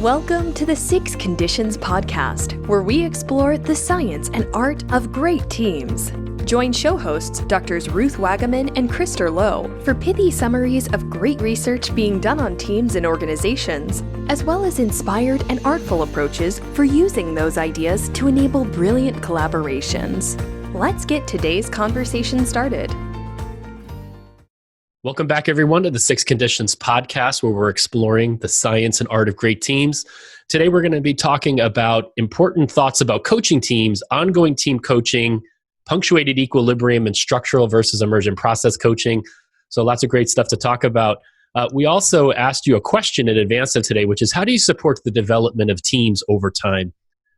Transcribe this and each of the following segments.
Welcome to the Six Conditions podcast, where we explore the science and art of great teams. Join show hosts Drs. Ruth Wagaman and Krister Lowe for pithy summaries of great research being done on teams and organizations, as well as inspired and artful approaches for using those ideas to enable brilliant collaborations. Let's get today's conversation started. Welcome back, everyone, to the Six Conditions podcast, where we're exploring the science and art of great teams. Today, we're going to be talking about important thoughts about coaching teams, ongoing team coaching, punctuated equilibrium, and structural versus emergent process coaching. So lots of great stuff to talk about. We also asked you a question in advance of today, which is, how do you support the development of teams over time?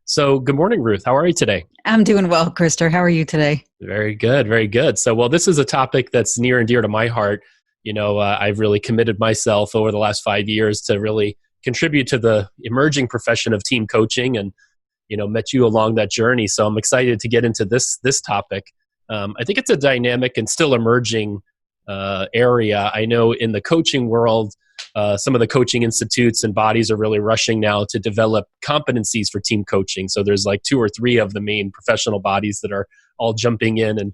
So good morning, Ruth. How are you today? I'm doing well, Krister. How are you today? Very good, very good. So, well, this is a topic that's near and dear to my heart. You know, I've really committed myself over the last 5 years to really contribute to the emerging profession of team coaching and, you know, met you along that journey. So I'm excited to get into this topic. I think it's a dynamic and still emerging area. I know in the coaching world, some of the coaching institutes and bodies are really rushing now to develop competencies for team coaching. So there's like 2 or 3 of the main professional bodies that are all jumping in and,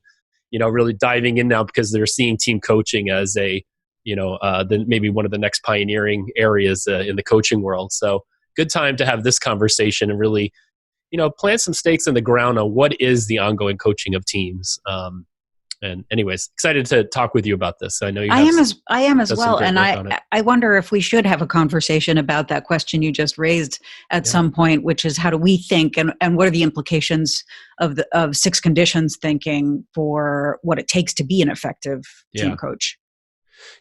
you know, really diving in now because they're seeing team coaching as a, you know, maybe one of the next pioneering areas in the coaching world. So good time to have this conversation and really, you know, plant some stakes in the ground on what is the ongoing coaching of teams. And anyways, excited to talk with you about this. I know you. I am as well, and I wonder if we should have a conversation about that question you just raised at some point, which is how do we think, and what are the implications of Six Conditions thinking for what it takes to be an effective team coach.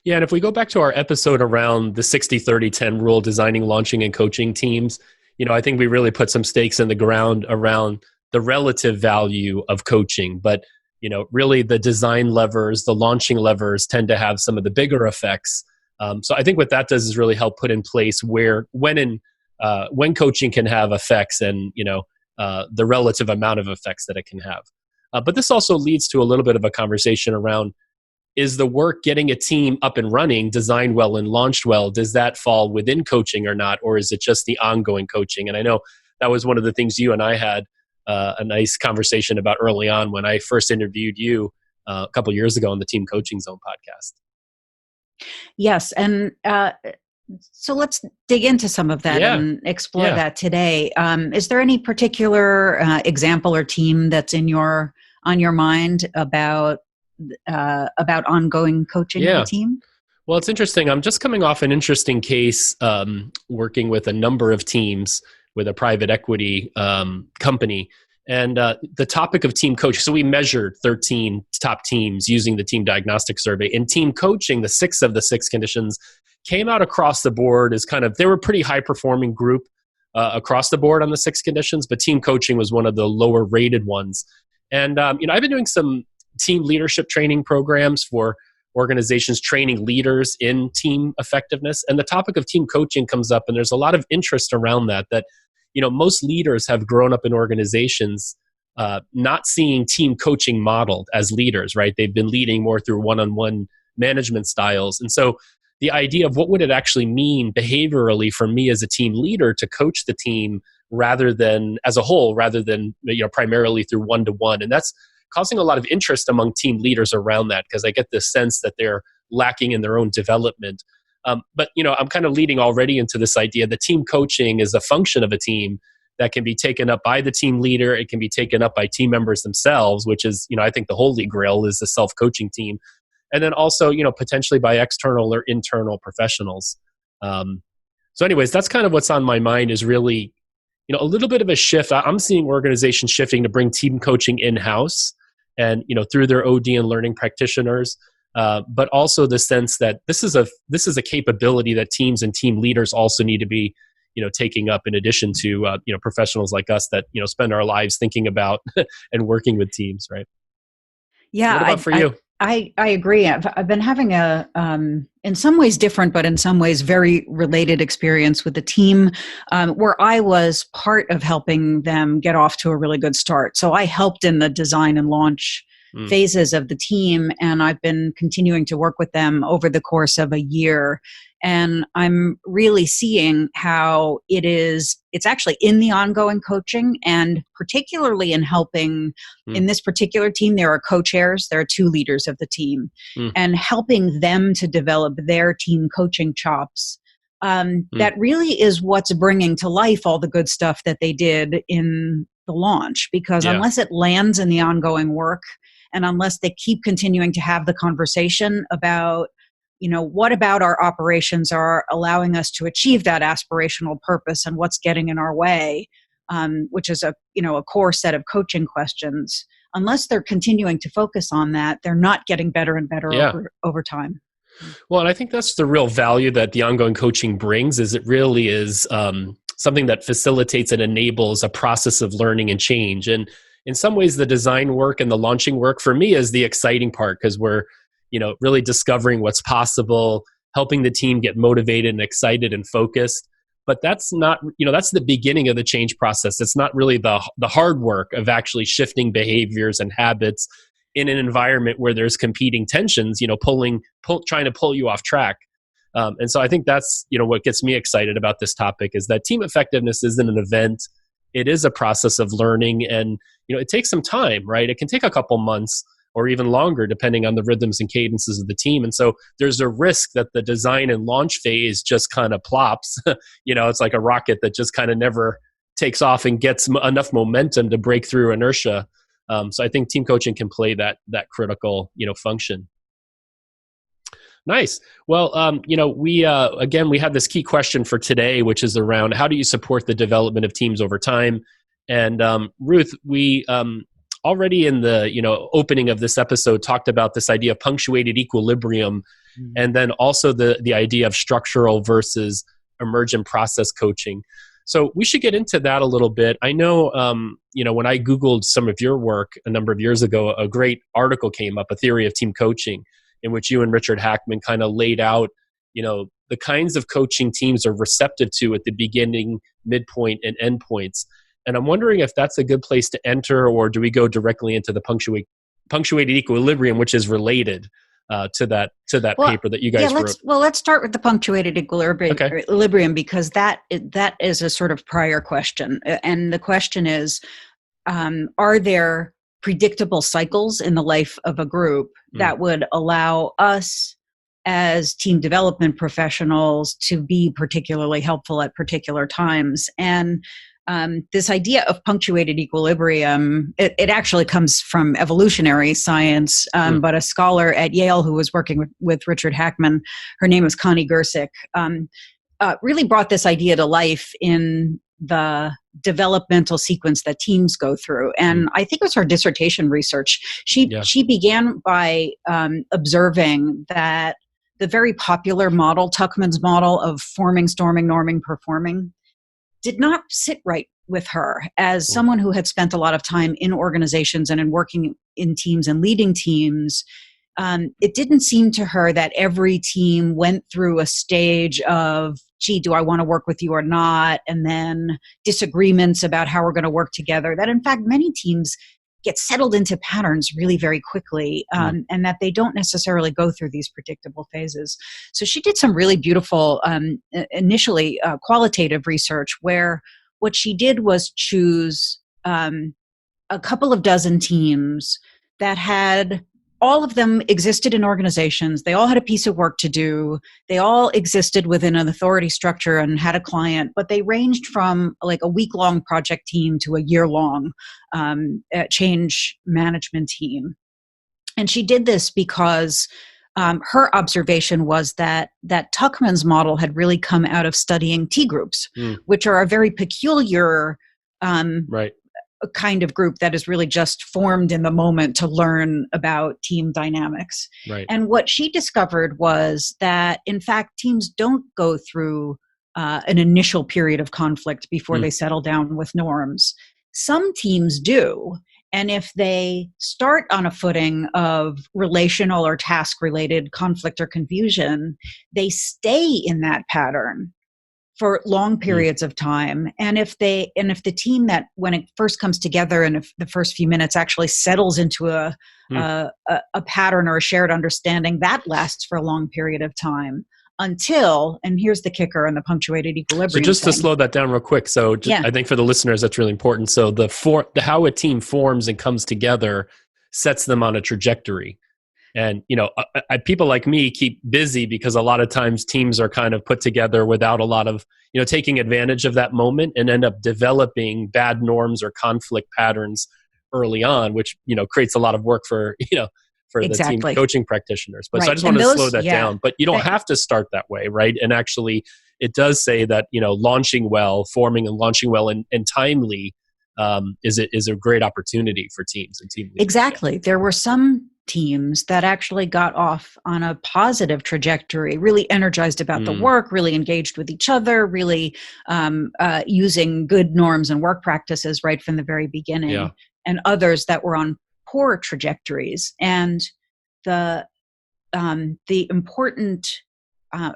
Yeah, and if we go back to our episode around the 60-30-10 rule, designing, launching, and coaching teams, you know, I think we really put some stakes in the ground around the relative value of coaching, but you know, really the design levers, the launching levers tend to have some of the bigger effects. So I think what that does is really help put in place when coaching can have effects and, you know, the relative amount of effects that it can have. But this also leads to a little bit of a conversation around, is the work getting a team up and running, designed well and launched well, does that fall within coaching or not? Or is it just the ongoing coaching? And I know that was one of the things you and I had a nice conversation about early on when I first interviewed you a couple years ago on the Team Coaching Zone podcast. Yes, and so let's dig into some of that and explore that today. Is there any particular example or team that's on your mind about ongoing coaching of a team? Well, it's interesting. I'm just coming off an interesting case working with a number of teams with a private equity company. And the topic of team coaching, so we measured 13 top teams using the team diagnostic survey. And team coaching, the 6 of the 6 conditions, came out across the board as they were a pretty high-performing group across the board on the 6 conditions, but team coaching was one of the lower-rated ones. And you know, I've been doing some team leadership training programs for organizations training leaders in team effectiveness. And the topic of team coaching comes up, and there's a lot of interest around that, you know, most leaders have grown up in organizations not seeing team coaching modeled as leaders, right? They've been leading more through one-on-one management styles. And so the idea of what would it actually mean behaviorally for me as a team leader to coach the team rather than as a whole, rather than, you know, primarily through one-to-one. And that's causing a lot of interest among team leaders around that, because I get this sense that they're lacking in their own development. But, you know, I'm kind of leading already into this idea that team coaching is a function of a team that can be taken up by the team leader. It can be taken up by team members themselves, which is, you know, I think the holy grail is the self-coaching team. And then also, you know, potentially by external or internal professionals. So anyways, that's kind of what's on my mind is really, you know, a little bit of a shift. I'm seeing organizations shifting to bring team coaching in-house and, you know, through their OD and learning practitioners. But also the sense that this is a capability that teams and team leaders also need to be, you know, taking up in addition to, you know, professionals like us that, you know, spend our lives thinking about and working with teams, right? Yeah. What about for you? I agree. I've been having a, in some ways different, but in some ways very related experience with the team where I was part of helping them get off to a really good start. So I helped in the design and launch phases of the team, and I've been continuing to work with them over the course of a year. And I'm really seeing how it's actually in the ongoing coaching, and particularly in helping in this particular team, there are co-chairs, there are two leaders of the team, and helping them to develop their team coaching chops. That really is what's bringing to life all the good stuff that they did in the launch, because unless it lands in the ongoing work, and unless they keep continuing to have the conversation about, what about our operations are allowing us to achieve that aspirational purpose and what's getting in our way, which is a core set of coaching questions. Unless they're continuing to focus on that, they're not getting better and better over time. Well, and I think that's the real value that the ongoing coaching brings, is it really is something that facilitates and enables a process of learning and change. And in some ways, the design work and the launching work for me is the exciting part, because we're, really discovering what's possible, helping the team get motivated and excited and focused. But that's not, that's the beginning of the change process. It's not really the hard work of actually shifting behaviors and habits in an environment where there's competing tensions, trying to pull you off track. And so I think that's, what gets me excited about this topic, is that team effectiveness isn't an event. It is a process of learning, and, it takes some time, right? It can take a couple months or even longer, depending on the rhythms and cadences of the team. And so there's a risk that the design and launch phase just kind of plops. It's like a rocket that just kind of never takes off and gets enough momentum to break through inertia. So I think team coaching can play that critical, function. Nice. Well, we had this key question for today, which is around how do you support the development of teams over time? And Ruth, we already in the opening of this episode talked about this idea of punctuated equilibrium, and then also the idea of structural versus emergent process coaching. So we should get into that a little bit. I know, when I Googled some of your work a number of years ago, a great article came up, A Theory of Team Coaching, in which you and Richard Hackman kind of laid out, the kinds of coaching teams are receptive to at the beginning, midpoint, and end points. And I'm wondering if that's a good place to enter, or do we go directly into the punctuated equilibrium, which is related to that paper that you guys wrote? Let's start with the punctuated equilibrium, because that is a sort of prior question. And the question is, are there predictable cycles in the life of a group that would allow us as team development professionals to be particularly helpful at particular times? And this idea of punctuated equilibrium, it actually comes from evolutionary science, but a scholar at Yale who was working with Richard Hackman, her name was Connie Gersick, really brought this idea to life in the developmental sequence that teams go through. And I think it was her dissertation research. She began by observing that the very popular model, Tuckman's model of forming, storming, norming, performing, did not sit right with her as someone who had spent a lot of time in organizations and in working in teams and leading teams. It didn't seem to her that every team went through a stage of, gee, do I want to work with you or not? And then disagreements about how we're going to work together. That in fact, many teams get settled into patterns really very quickly, and that they don't necessarily go through these predictable phases. So she did some really beautiful, initially qualitative research, where what she did was choose a couple of dozen teams that had, all of them existed in organizations. They all had a piece of work to do. They all existed within an authority structure and had a client, but they ranged from like a week-long project team to a year-long change management team. And she did this because her observation was that Tuckman's model had really come out of studying T groups, which are a very peculiar kind of group that is really just formed in the moment to learn about team dynamics. Right. And what she discovered was that, in fact, teams don't go through an initial period of conflict before they settle down with norms. Some teams do. And if they start on a footing of relational or task-related conflict or confusion, they stay in that pattern for long periods of time. And if the team that, when it first comes together and if the first few minutes actually settles into a pattern or a shared understanding, that lasts for a long period of time. until, and here's the kicker in the punctuated equilibrium. So just to slow that down real quick. So I think for the listeners, that's really important. So how a team forms and comes together sets them on a trajectory. And, people like me keep busy because a lot of times teams are kind of put together without a lot of, taking advantage of that moment and end up developing bad norms or conflict patterns early on, which, creates a lot of work for the team coaching practitioners. But so I just want to slow that down. But you don't have to start that way, right? And actually, it does say that, forming and launching well and timely is a great opportunity for teams and team leaders. Exactly. There were some teams that actually got off on a positive trajectory, really energized about the work, really engaged with each other, really using good norms and work practices right from the very beginning, and others that were on poor trajectories. And the important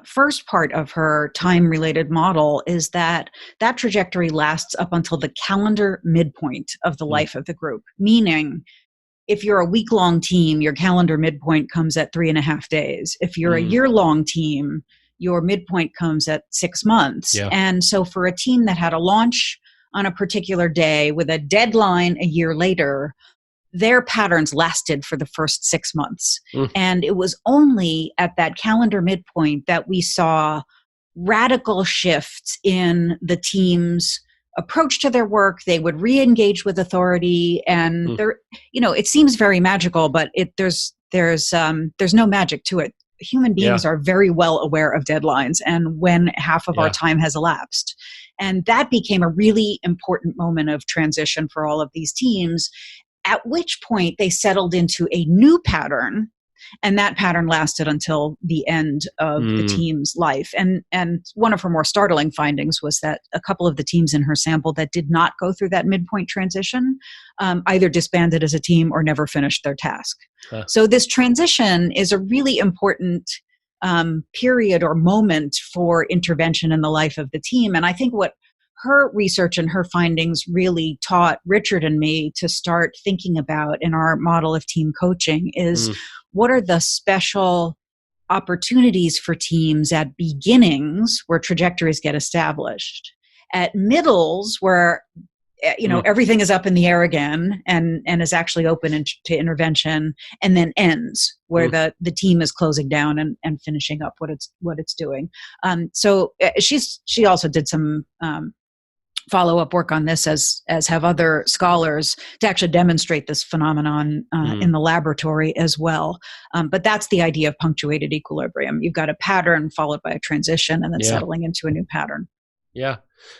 first part of her time-related model is that trajectory lasts up until the calendar midpoint of the life of the group, meaning if you're a week-long team, your calendar midpoint comes at 3.5 days. If you're a year-long team, your midpoint comes at 6 months. Yeah. And so for a team that had a launch on a particular day with a deadline a year later, their patterns lasted for the first 6 months. And it was only at that calendar midpoint that we saw radical shifts in the team's approach to their work. They would re-engage with authority, and it seems very magical, but there's no magic to it. Human beings are very well aware of deadlines and when half of our time has elapsed. And that became a really important moment of transition for all of these teams, at which point they settled into a new pattern. And that pattern lasted until the end of the team's life. And one of her more startling findings was that a couple of the teams in her sample that did not go through that midpoint transition either disbanded as a team or never finished their task. So this transition is a really important period or moment for intervention in the life of the team. And I think what her research and her findings really taught Richard and me to start thinking about in our model of team coaching is what are the special opportunities for teams at beginnings where trajectories get established, at middles where everything is up in the air again and is actually open to intervention, and then ends where the team is closing down and finishing up what it's doing. So she also did some follow-up work on this, as have other scholars, to actually demonstrate this phenomenon in the laboratory as well. But that's the idea of punctuated equilibrium. You've got a pattern followed by a transition and then settling into a new pattern. Yeah.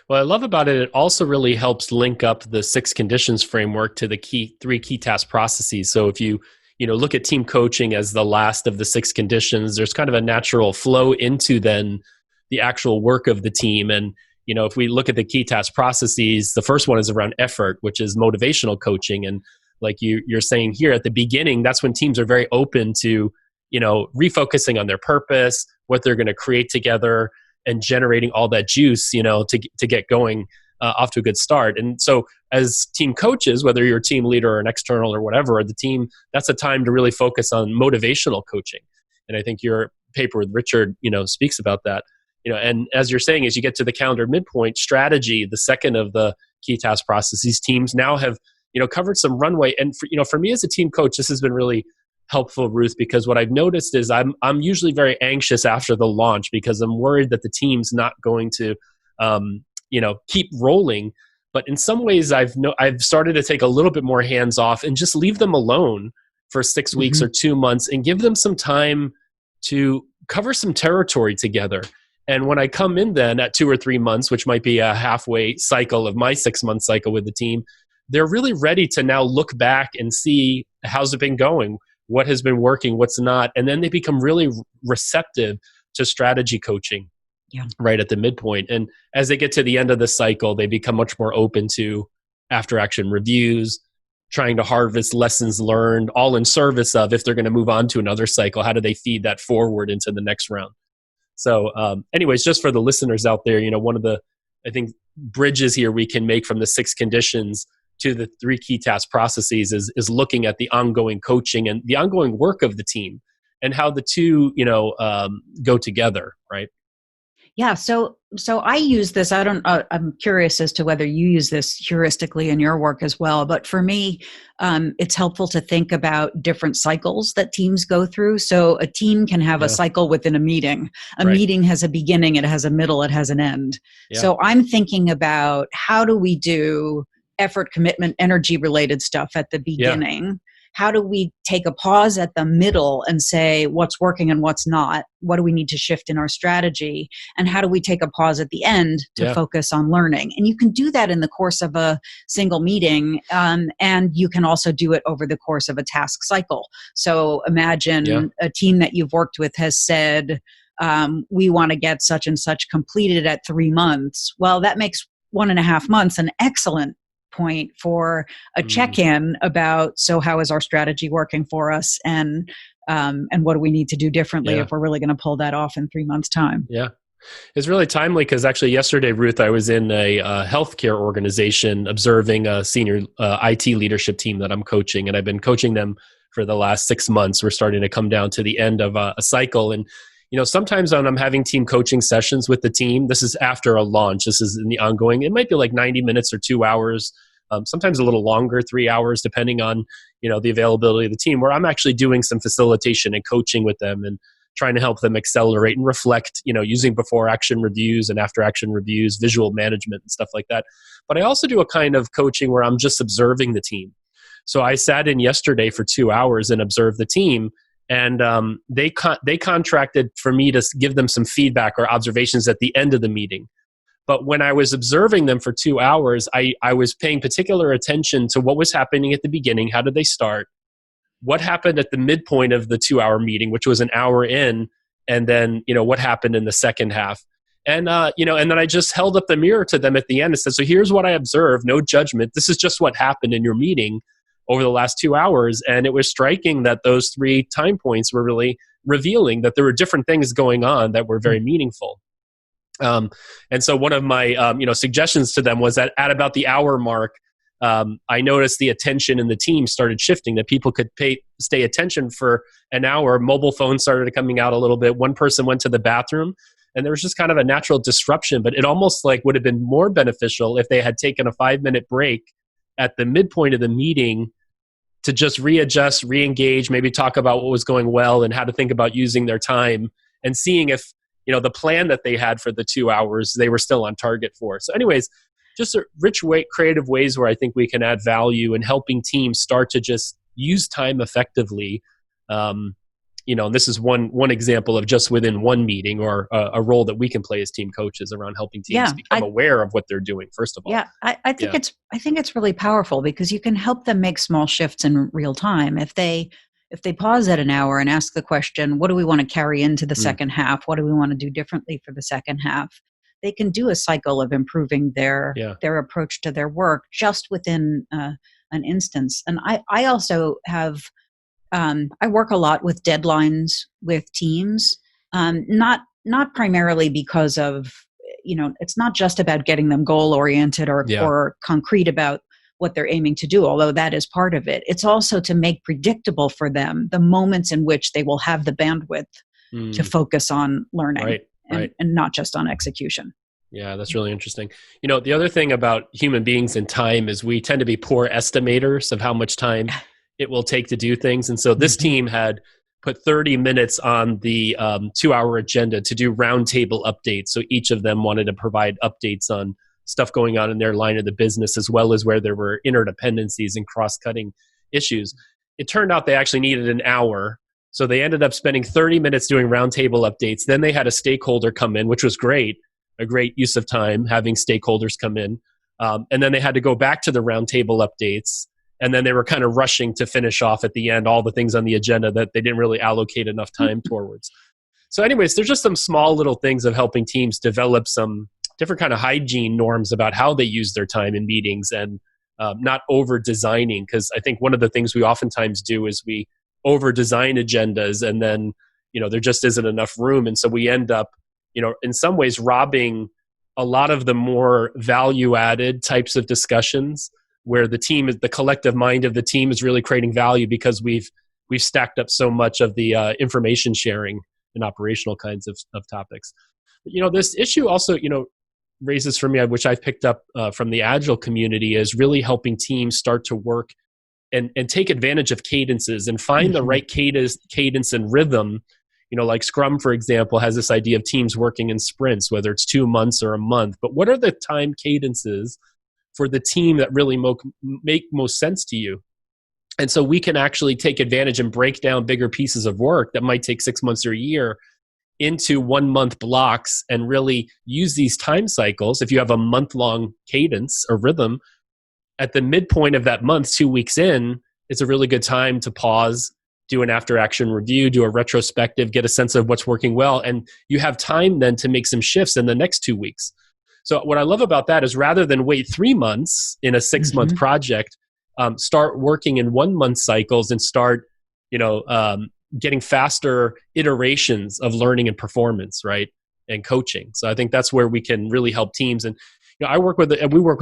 What I love about it, it also really helps link up the 6 conditions framework to the 3 key task processes. So if you look at team coaching as the last of the 6 conditions, there's kind of a natural flow into then the actual work of the team. And if we look at the key task processes, the first one is around effort, which is motivational coaching. And like you're saying here at the beginning, that's when teams are very open to, refocusing on their purpose, what they're going to create together, and generating all that juice, to get going off to a good start. And so as team coaches, whether you're a team leader or an external or whatever, or the team, that's a time to really focus on motivational coaching. And I think your paper with Richard, speaks about that. And as you're saying, as you get to the calendar midpoint, strategy, the second of the key task processes, teams now have, covered some runway. And for me as a team coach, this has been really helpful, Ruth, because what I've noticed is I'm usually very anxious after the launch because I'm worried that the team's not going to, keep rolling. But in some ways, I've started to take a little bit more hands off and just leave them alone for 6 weeks or 2 months and give them some time to cover some territory together. And when I come in then at 2 or 3 months, which might be a halfway cycle of my 6-month cycle with the team, they're really ready to now look back and see how's it been going, what has been working, what's not. And then they become really receptive to strategy coaching right at the midpoint. And as they get to the end of the cycle, they become much more open to after action reviews, trying to harvest lessons learned, all in service of if they're going to move on to another cycle, how do they feed that forward into the next round? So anyways, just for the listeners out there, one of the, I think, bridges here we can make from the 6 conditions to the 3 key task processes is looking at the ongoing coaching and the ongoing work of the team. and how the two, go together, right? Yeah. So I use this. I'm curious as to whether you use this heuristically in your work as well. But for me, it's helpful to think about different cycles that teams go through. So a team can have a cycle within a meeting. A meeting has a beginning, it has a middle, it has an end. Yeah. So I'm thinking about, how do we do effort, commitment, energy related stuff at the beginning? Yeah. How do we take a pause at the middle and say what's working and what's not? What do we need to shift in our strategy? And how do we take a pause at the end to focus on learning? And you can do that in the course of a single meeting. And you can also do it over the course of a task cycle. So imagine a team that you've worked with has said, we want to get such and such completed at 3 months. Well, that makes 1.5 months an excellent point for a check-in about, so how is our strategy working for us, and what do we need to do differently if we're really going to pull that off in 3 months' time? Yeah. It's really timely because actually yesterday, Ruth, I was in a healthcare organization observing a senior IT leadership team that I'm coaching, and I've been coaching them for the last 6 months. We're starting to come down to the end of a cycle. And sometimes when I'm having team coaching sessions with the team, this is after a launch, this is in the ongoing, it might be like 90 minutes or 2 hours, sometimes a little longer, 3 hours, depending on, the availability of the team, where I'm actually doing some facilitation and coaching with them and trying to help them accelerate and reflect, using before action reviews and after action reviews, visual management and stuff like that. But I also do a kind of coaching where I'm just observing the team. So I sat in yesterday for 2 hours and observed the team. And they contracted for me to give them some feedback or observations at the end of the meeting. But when I was observing them for 2 hours, I was paying particular attention to what was happening at the beginning. How did they start? What happened at the midpoint of the 2-hour meeting, which was an hour in? And then, what happened in the second half? And, and then I just held up the mirror to them at the end and said, so here's what I observed, no judgment. This is just what happened in your meeting over the last 2 hours. And it was striking that those 3 time points were really revealing that there were different things going on that were very meaningful. And so one of my, suggestions to them was that at about the hour mark, I noticed the attention in the team started shifting, that people could stay attention for an hour. Mobile phones started coming out a little bit. One person went to the bathroom, and there was just kind of a natural disruption, but it almost would have been more beneficial if they had taken a 5-minute break at the midpoint of the meeting to just readjust, re-engage, maybe talk about what was going well and how to think about using their time, and seeing if, the plan that they had for the 2 hours, they were still on target for. So anyways, just a rich creative ways where I think we can add value in helping teams start to just use time effectively. And this is one example of just within one meeting, or a role that we can play as team coaches around helping teams become aware of what they're doing, first of all. Yeah, I think it's really powerful because you can help them make small shifts in real time. If they pause at an hour and ask the question, what do we want to carry into the second half? What do we want to do differently for the second half? They can do a cycle of improving their approach to their work just within an instance. And I also have, I work a lot with deadlines with teams, not primarily because of, it's not just about getting them goal oriented or concrete about what they're aiming to do, although that is part of it. It's also to make predictable for them the moments in which they will have the bandwidth to focus on learning. And not just on execution. Yeah, that's really interesting. The other thing about human beings and time is we tend to be poor estimators of how much time it will take to do things. And so this team had put 30 minutes on the 2-hour agenda to do roundtable updates. So each of them wanted to provide updates on stuff going on in their line of the business, as well as where there were interdependencies and cross-cutting issues. It turned out they actually needed an hour. So they ended up spending 30 minutes doing roundtable updates. Then they had a stakeholder come in, which was great, a great use of time, having stakeholders come in. And then they had to go back to the roundtable updates. And then they were kind of rushing to finish off at the end all the things on the agenda that they didn't really allocate enough time towards. So anyways, there's just some small little things of helping teams develop some different kind of hygiene norms about how they use their time in meetings, and not over-designing. Because I think one of the things we oftentimes do is we over-design agendas, and then, there just isn't enough room. And so we end up, in some ways robbing a lot of the more value-added types of discussions where the collective mind of the team is really creating value, because we've we've stacked up so much of the information sharing and operational kinds of topics. But, this issue also, raises for me, which I've picked up from the Agile community, is really helping teams start to work and take advantage of cadences and find the right cadence and rhythm. Like Scrum, for example, has this idea of teams working in sprints, whether it's 2 months or a month. But what are the time cadences for the team that really make most sense to you? And so we can actually take advantage and break down bigger pieces of work that might take 6 months or a year into 1 month blocks and really use these time cycles. If you have a month-long cadence or rhythm, at the midpoint of that month, 2 weeks in, it's a really good time to pause, do an after-action review, do a retrospective, get a sense of what's working well, and you have time then to make some shifts in the next 2 weeks. So what I love about that is rather than wait 3 months in a 6-month project, start working in 1 month cycles and start, getting faster iterations of learning and performance, right? And coaching. So I think that's where we can really help teams. And we work with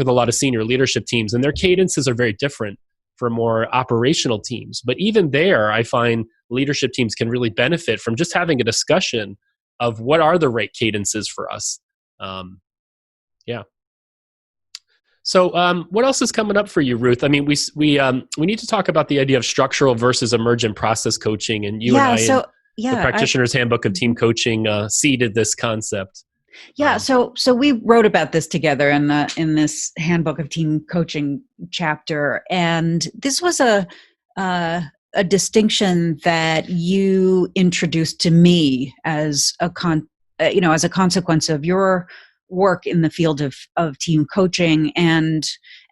a lot of senior leadership teams, and their cadences are very different for more operational teams. But even there, I find leadership teams can really benefit from just having a discussion of what are the right cadences for us. So what else is coming up for you, Ruth? I mean, we need to talk about the idea of structural versus emergent process coaching, and you and I, the Practitioner's Handbook of Team Coaching, seeded this concept. Yeah, so we wrote about this together in this Handbook of Team Coaching chapter, and this was a distinction that you introduced to me as a consequence of your work in the field of team coaching and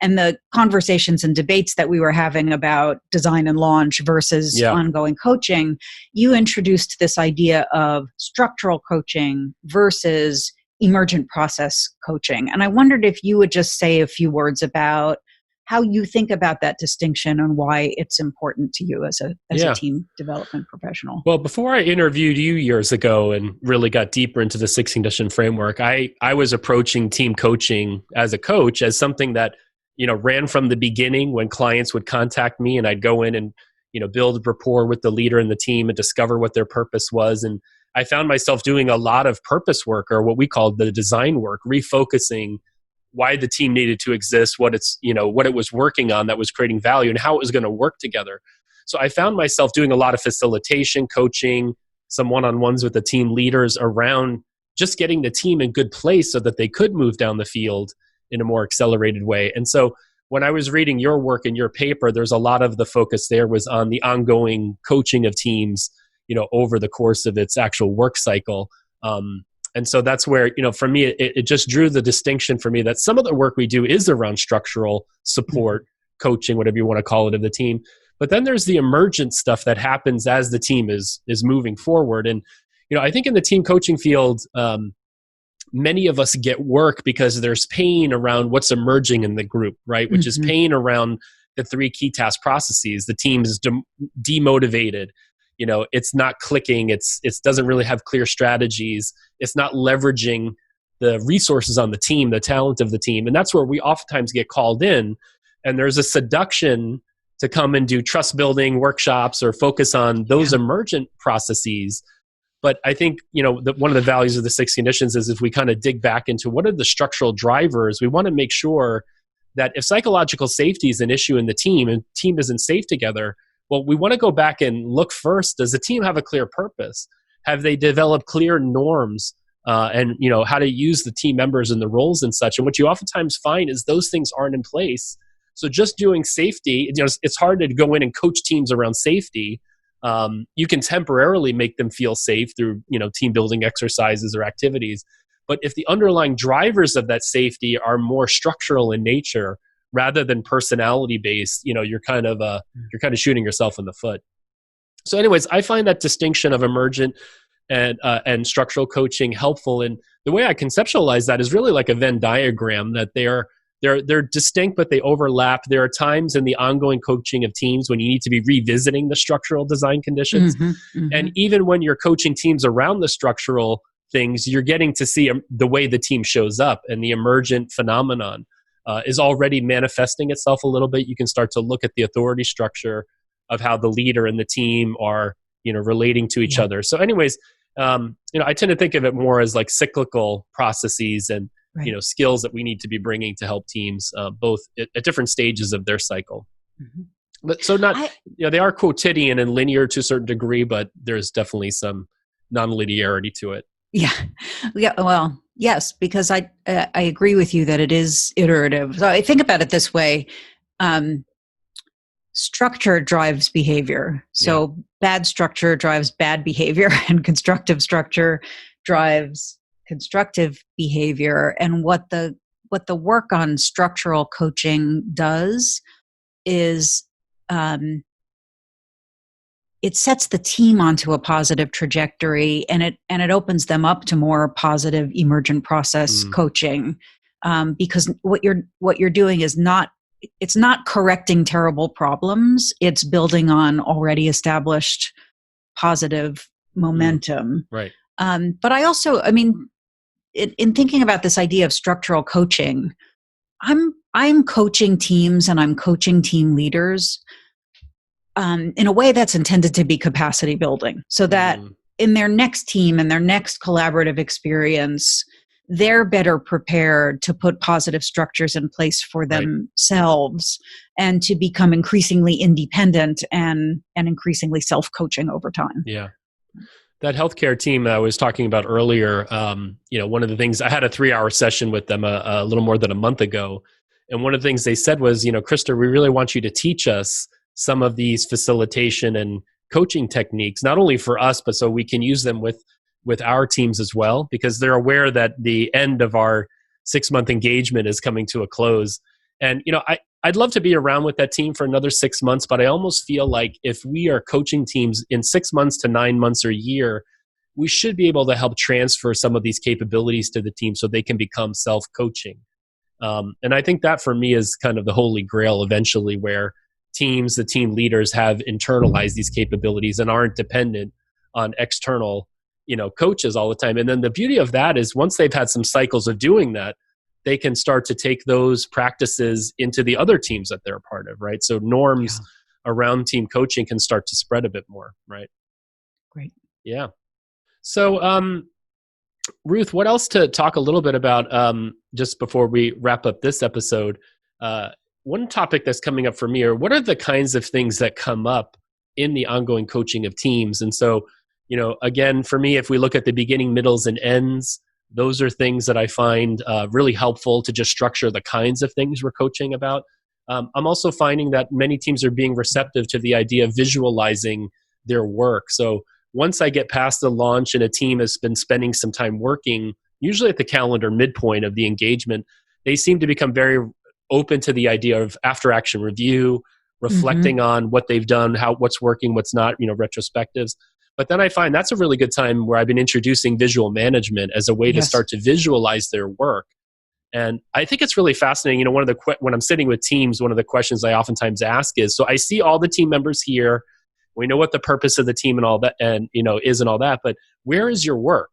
the conversations and debates that we were having about design and launch versus ongoing coaching. You introduced this idea of structural coaching versus emergent process coaching. And I wondered if you would just say a few words about how you think about that distinction and why it's important to you as a team development professional. Well, before I interviewed you years ago and really got deeper into the 6 condition framework, I was approaching team coaching as a coach as something that, ran from the beginning when clients would contact me, and I'd go in and, build rapport with the leader and the team and discover what their purpose was. And I found myself doing a lot of purpose work, or what we called the design work, refocusing why the team needed to exist, what it was working on that was creating value, and how it was going to work together. So I found myself doing a lot of facilitation, coaching, some one-on-ones with the team leaders around just getting the team in good place so that they could move down the field in a more accelerated way. And so when I was reading your work and your paper, there's a lot of the focus there was on the ongoing coaching of teams, over the course of its actual work cycle. And so that's where, for me, it just drew the distinction for me that some of the work we do is around structural support, coaching, whatever you want to call it, of the team. But then there's the emergent stuff that happens as the team is moving forward. And, I think in the team coaching field, many of us get work because there's pain around what's emerging in the group, right? Which is pain around the 3 key task processes. The team is demotivated. It's not clicking. It doesn't really have clear strategies. It's not leveraging the resources on the team, the talent of the team. And that's where we oftentimes get called in. And there's a seduction to come and do trust building workshops or focus on those emergent processes. But I think, one of the values of the 6 conditions is if we kind of dig back into what are the structural drivers, we want to make sure that if psychological safety is an issue in the team and team isn't safe together, well, we want to go back and look first. Does the team have a clear purpose? Have they developed clear norms and how to use the team members and the roles and such? And what you oftentimes find is those things aren't in place. So just doing safety, it's hard to go in and coach teams around safety. You can temporarily make them feel safe through team building exercises or activities. But if the underlying drivers of that safety are more structural in nature, rather than personality based, you're kind of shooting yourself in the foot. So anyways, I find that distinction of emergent and structural coaching helpful. And the way I conceptualize that is really like a Venn diagram, that they're distinct, but they overlap. There are times in the ongoing coaching of teams when you need to be revisiting the structural design conditions. And even when you're coaching teams around the structural things, you're getting to see the way the team shows up, and the emergent phenomenon is already manifesting itself a little bit. You can start to look at the authority structure of how the leader and the team are, relating to each other. So anyways, I tend to think of it more as like cyclical processes and, skills that we need to be bringing to help teams, both at different stages of their cycle. Mm-hmm. But so they are quotidian and linear to a certain degree, but there's definitely some non-linearity to it. Yeah. Well, yes, because I agree with you that it is iterative. So I think about it this way. Structure drives behavior. So bad structure drives bad behavior, and constructive structure drives constructive behavior. And what the work on structural coaching does is it sets the team onto a positive trajectory, and it opens them up to more positive emergent process coaching, because what you're doing is it's not correcting terrible problems. It's building on already established positive momentum. Right. But I also, in thinking about this idea of structural coaching, I'm coaching teams and I'm coaching team leaders in a way that's intended to be capacity building, so that in their next team and their next collaborative experience, they're better prepared to put positive structures in place for themselves and to become increasingly independent and increasingly self-coaching over time. Yeah. That healthcare team I was talking about earlier, one of the things, I had a 3-hour session with them a little more than a month ago. And one of the things they said was, Krister, we really want you to teach us some of these facilitation and coaching techniques, not only for us, but so we can use them with our teams as well, because they're aware that the end of our 6-month engagement is coming to a close. And, I'd love to be around with that team for another 6 months, but I almost feel like if we are coaching teams in 6 months to 9 months or a year, we should be able to help transfer some of these capabilities to the team so they can become self-coaching. And I think that for me is kind of the holy grail eventually, where the team leaders have internalized these capabilities and aren't dependent on external, coaches all the time. And then the beauty of that is once they've had some cycles of doing that, they can start to take those practices into the other teams that they're a part of, right? So norms around team coaching can start to spread a bit more, right? Great. Yeah. So, Ruth, what else to talk a little bit about just before we wrap up this episode? One topic that's coming up for me are what are the kinds of things that come up in the ongoing coaching of teams? And so, again, for me, if we look at the beginning, middles, and ends, those are things that I find really helpful to just structure the kinds of things we're coaching about. I'm also finding that many teams are being receptive to the idea of visualizing their work. So once I get past the launch and a team has been spending some time working, usually at the calendar midpoint of the engagement, they seem to become very open to the idea of after action review, reflecting on what they've done, what's working, what's not, retrospectives. But then I find that's a really good time where I've been introducing visual management as a way to start to visualize their work. And I think it's really fascinating. When I'm sitting with teams, one of the questions I oftentimes ask is, so I see all the team members here. We know what the purpose of the team and all that, and is and all that, but where is your work?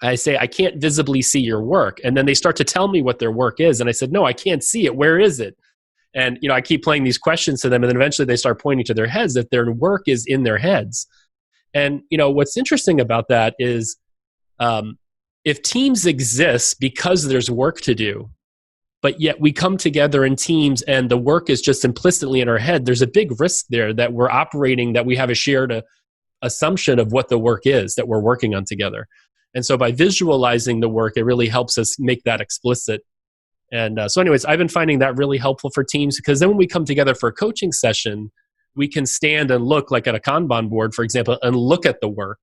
I say, I can't visibly see your work. And then they start to tell me what their work is. And I said, no, I can't see it. Where is it? And, I keep playing these questions to them. And then eventually they start pointing to their heads that their work is in their heads. And, what's interesting about that is if teams exist because there's work to do, but yet we come together in teams and the work is just implicitly in our head, there's a big risk there that we're operating, that we have a shared assumption of what the work is that we're working on together. And so by visualizing the work, it really helps us make that explicit. And so anyways, I've been finding that really helpful for teams, because then when we come together for a coaching session, we can stand and look like at a Kanban board, for example, and look at the work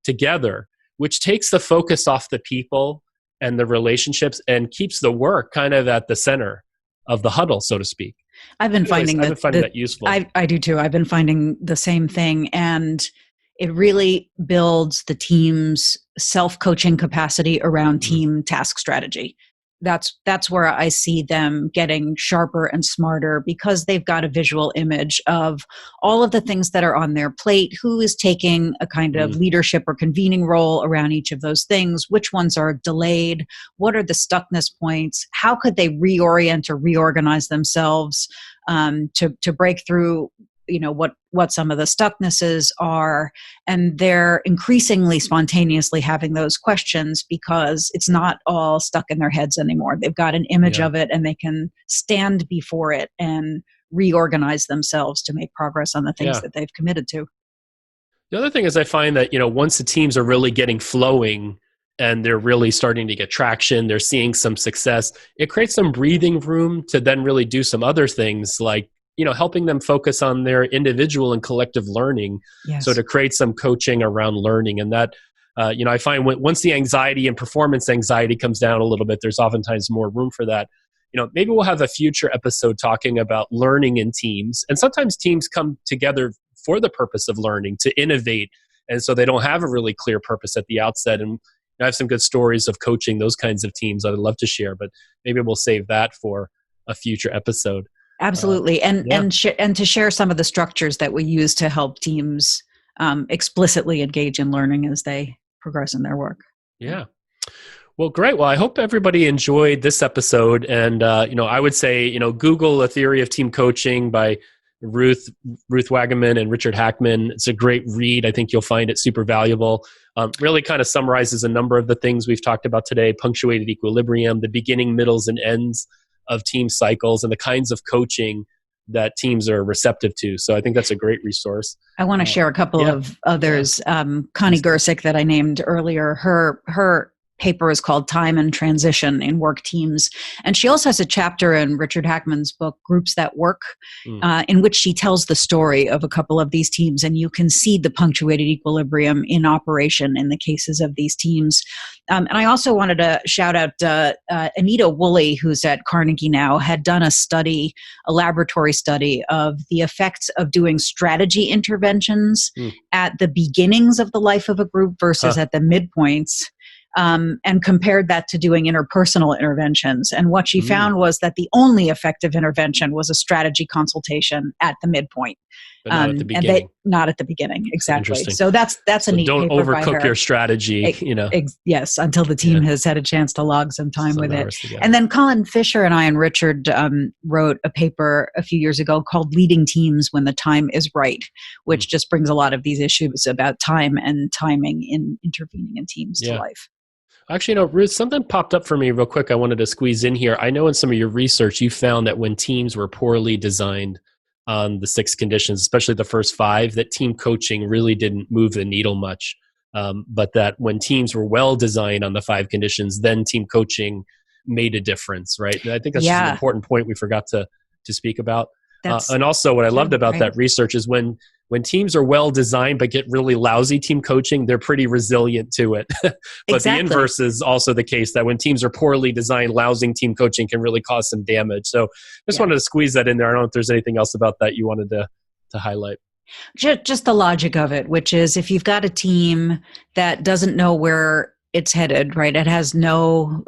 together, which takes the focus off the people and the relationships and keeps the work kind of at the center of the huddle, so to speak. I've been finding that useful. I do too. I've been finding the same thing. And it really builds the team's self-coaching capacity around team task strategy. That's where I see them getting sharper and smarter, because they've got a visual image of all of the things that are on their plate, who is taking a kind of leadership or convening role around each of those things, which ones are delayed, what are the stuckness points, how could they reorient or reorganize themselves to break through what some of the stucknesses are, and they're increasingly spontaneously having those questions because it's not all stuck in their heads anymore. They've got an image of it, and they can stand before it and reorganize themselves to make progress on the things that they've committed to. The other thing is I find that, once the teams are really getting flowing and they're really starting to get traction, they're seeing some success, it creates some breathing room to then really do some other things like, helping them focus on their individual and collective learning. Yes. So to create some coaching around learning. And that, I find once the anxiety and performance anxiety comes down a little bit, there's oftentimes more room for that. Maybe we'll have a future episode talking about learning in teams. And sometimes teams come together for the purpose of learning, to innovate. And so they don't have a really clear purpose at the outset. And I have some good stories of coaching those kinds of teams that I'd love to share, but maybe we'll save that for a future episode. Absolutely. And to share some of the structures that we use to help teams explicitly engage in learning as they progress in their work. Yeah. Well, great. Well, I hope everybody enjoyed this episode. And, I would say, Google A Theory of Team Coaching by Ruth Wagaman and Richard Hackman. It's a great read. I think you'll find it super valuable. Really kind of summarizes a number of the things we've talked about today: punctuated equilibrium, the beginning, middles, and ends of team cycles, and the kinds of coaching that teams are receptive to. So I think that's a great resource. I want to share a couple of others. Connie Gersick that I named earlier, her paper is called Time and Transition in Work Teams. And she also has a chapter in Richard Hackman's book, Groups That Work, in which she tells the story of a couple of these teams. And you can see the punctuated equilibrium in operation in the cases of these teams. And I also wanted to shout out Anita Woolley, who's at Carnegie now, had done a laboratory study of the effects of doing strategy interventions at the beginnings of the life of a group versus at the midpoints. And compared that to doing interpersonal interventions. And what she found was that the only effective intervention was a strategy consultation at the midpoint. But not at the beginning. Not at the beginning, exactly. So that's a neat don't paper by overcook her. Your strategy, Yes, until the team has had a chance to log some time with it. Together. And then Colin Fisher and I and Richard wrote a paper a few years ago called Leading Teams When the Time is Right, which just brings a lot of these issues about time and timing in intervening in teams to life. Actually, Ruth, something popped up for me real quick I wanted to squeeze in here. I know in some of your research, you found that when teams were poorly designed on the 6 conditions, especially the first 5, that team coaching really didn't move the needle much. But that when teams were well designed on the 5 conditions, then team coaching made a difference, right? And I think that's just an important point we forgot to speak about. And also what I loved about that research is when teams are well designed but get really lousy team coaching, they're pretty resilient to it. But the inverse is also the case, that when teams are poorly designed, lousy team coaching can really cause some damage. So just wanted to squeeze that in there. I don't know if there's anything else about that you wanted to highlight. Just the logic of it, which is if you've got a team that doesn't know where it's headed, right? It has no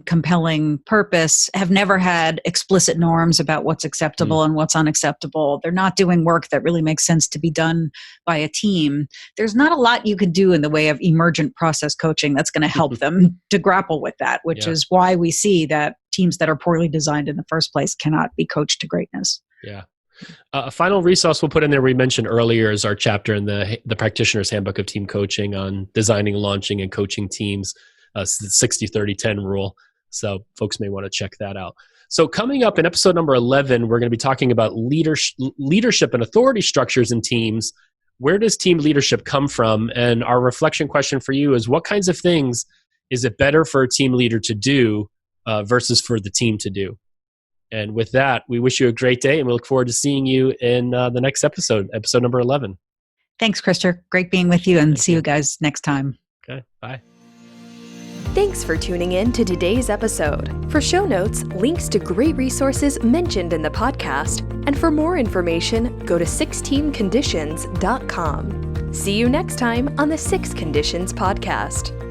compelling purpose, have never had explicit norms about what's acceptable and what's unacceptable. They're not doing work that really makes sense to be done by a team. There's not a lot you could do in the way of emergent process coaching that's going to help them to grapple with that, which is why we see that teams that are poorly designed in the first place cannot be coached to greatness. Yeah. A final resource we'll put in there we mentioned earlier is our chapter in the Practitioner's Handbook of Team Coaching on designing, launching, and coaching teams, the 60-30-10 rule. So folks may want to check that out. So coming up in episode number 11, we're going to be talking about leadership and authority structures in teams. Where does team leadership come from? And our reflection question for you is, what kinds of things is it better for a team leader to do versus for the team to do? And with that, we wish you a great day, and we look forward to seeing you in the next episode number 11. Thanks, Krister. Great being with you, and see you guys next time. Okay, bye. Thanks for tuning in to today's episode. For show notes, links to great resources mentioned in the podcast, and for more information, go to 6teamconditions.com. See you next time on the 6 Conditions Podcast.